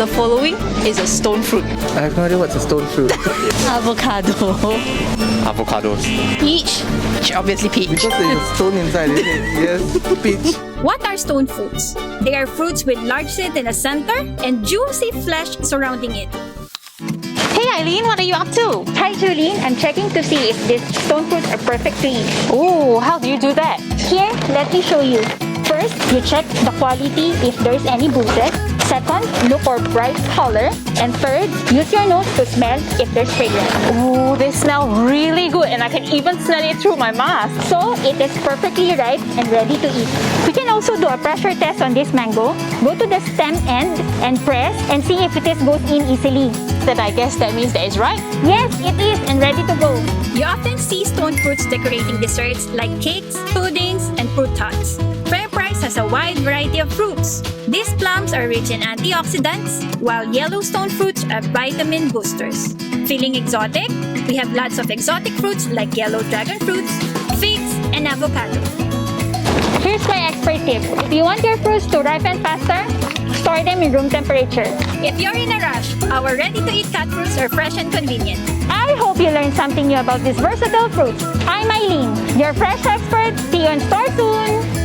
the following is a stone fruit? I have no idea what's a stone fruit. Avocado. Avocados. Peach. Obviously peach. Because there's a stone inside, isn't it? Yes, peach. What are stone fruits? They are fruits with large seed in the center and juicy flesh surrounding it. Hey Aileen, what are you up to? Hi Julie, I'm checking to see if these stone fruits are perfectly. Oh, how do you do that? Here, let me show you. First, you check the quality if there's any bruises. Second, look for bright color. And third, use your nose to smell if there's fragrance. Oh, they smell really good and I can even smell it through my mask. So, it is perfectly ripe and ready to eat. We can also do a pressure test on this mango. Go to the stem end and press and see if it goes in easily. Then I guess that means that is right. Yes, it is and ready to go. You often see stone fruits decorating desserts like cakes, puddings, and fruit tarts. FairPrice has a wide variety of fruits. These plums are rich in antioxidants, while Yellowstone fruits are vitamin boosters. Feeling exotic? We have lots of exotic fruits like yellow dragon fruits, figs, and avocado. Here's my expert tip. If you want your fruits to ripen faster, store them in room temperature. If you're in a rush, our ready-to-eat cut fruits are fresh and convenient. I hope you learned something new about these versatile fruits. I'm Aileen, your fresh expert. See you in store soon!